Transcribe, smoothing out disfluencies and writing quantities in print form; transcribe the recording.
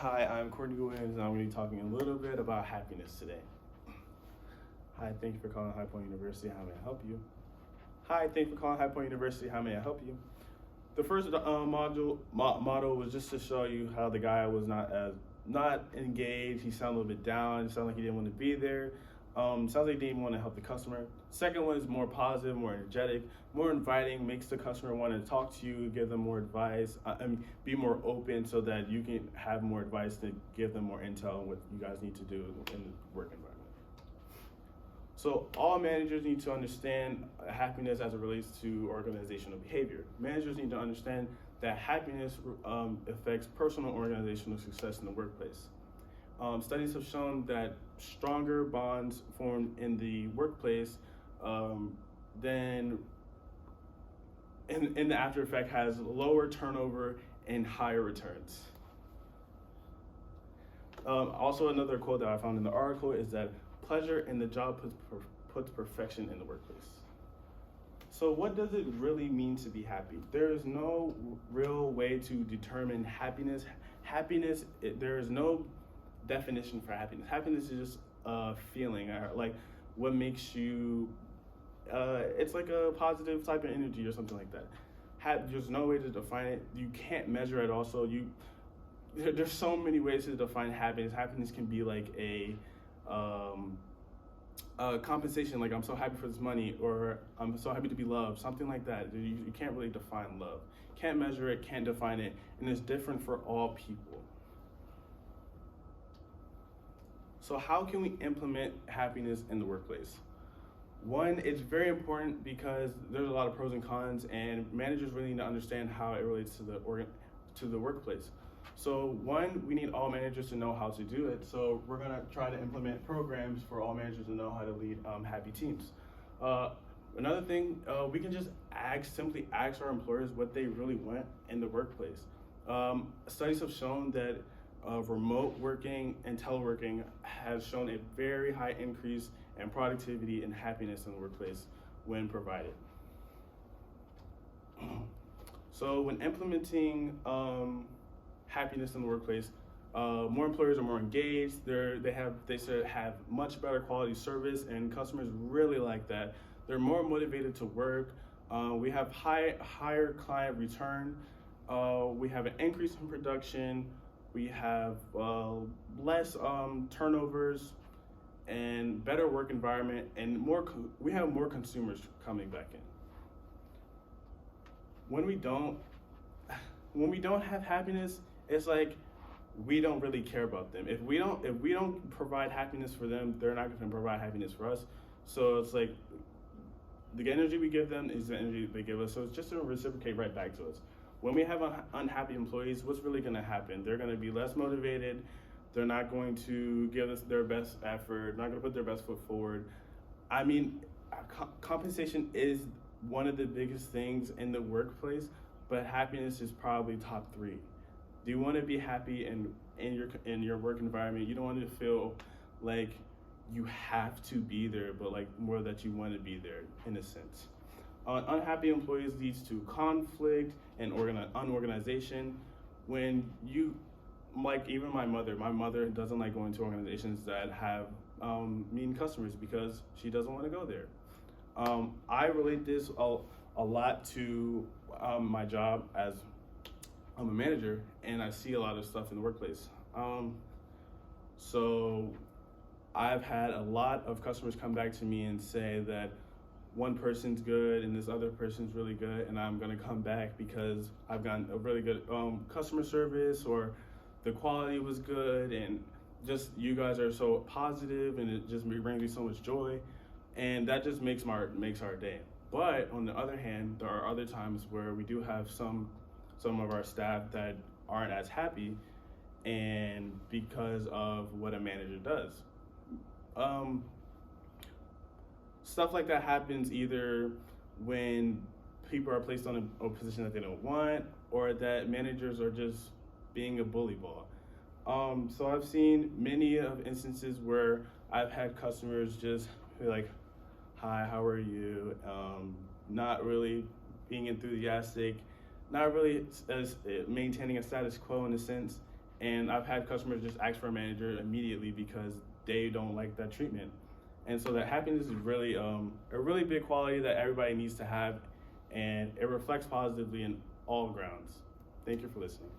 Hi, I'm Courtney Williams, and I'm going to be talking a little bit about happiness today. Hi, thank you for calling High Point University. How may I help you? Hi, thank you for calling High Point University. How may I help you? The first model was just to show you how the guy was not engaged. He sounded a little bit down. It sounded like he didn't want to be there. Sounds like he didn't even want to help the customer. Second one is more positive, more energetic, more inviting, makes the customer want to talk to you, give them more advice, be more open so that you can have more advice to give them more intel on what you guys need to do in the work environment. So all managers need to understand happiness as it relates to organizational behavior. Managers need to understand that happiness affects personal and organizational success in the workplace. Studies have shown that stronger bonds formed in the workplace than in the after effect has lower turnover and higher returns. Also, another quote that I found in the article is that pleasure in the job puts perfection in the workplace. So what does it really mean to be happy? There is no real way to determine happiness. There is no definition for happiness. Happiness is just a feeling, like what makes you, it's like a positive type of energy or something like that. There's no way to define it. You can't measure it also. There's so many ways to define happiness. Happiness can be like a compensation, like I'm so happy for this money, or I'm so happy to be loved, something like that. You can't really define love. Can't measure it, can't define it, and it's different for all people. So how can we implement happiness in the workplace? One, it's very important because there's a lot of pros and cons, and managers really need to understand how it relates to the workplace. So one, we need all managers to know how to do it. So we're gonna try to implement programs for all managers to know how to lead happy teams. Another thing, we can just simply ask our employers what they really want in the workplace. Studies have shown that remote working and teleworking has shown a very high increase in productivity and happiness in the workplace when provided. So when implementing happiness in the workplace, more employers are more engaged. They should have much better quality service, and customers really like that. They're more motivated to work. We have higher client return. We have an increase in production. We have less turnovers and better work environment, and we have more consumers coming back in. When we don't have happiness, it's like we don't really care about them. If we don't provide happiness for them, they're not going to provide happiness for us. So it's like the energy we give them is the energy they give us. So it's just going to reciprocate right back to us. When we have unhappy employees, what's really going to happen? They're going to be less motivated. They're not going to give us their best effort, not going to put their best foot forward. I mean, compensation is one of the biggest things in the workplace, but happiness is probably top 3. Do you want to be happy in your work environment? You don't want to feel like you have to be there, but like more that you want to be there in a sense. Unhappy employees leads to conflict and unorganization. When you, like even my mother doesn't like going to organizations that have mean customers because she doesn't want to go there. I relate this a lot to my job as I'm a manager, and I see a lot of stuff in the workplace. So I've had a lot of customers come back to me and say that one person's good and this other person's really good, and I'm gonna come back because I've gotten a really good customer service, or the quality was good, and just you guys are so positive, and it just brings me so much joy, and that just makes our day. But on the other hand, there are other times where we do have some of our staff that aren't as happy, and because of what a manager does. Stuff like that happens either when people are placed on a position that they don't want, or that managers are just being a bully ball. So I've seen many of instances where I've had customers just be like, hi, how are you? Not really being enthusiastic, not really maintaining a status quo in a sense, and I've had customers just ask for a manager immediately because they don't like that treatment. And so that happiness is really a really big quality that everybody needs to have, and it reflects positively in all grounds. Thank you for listening.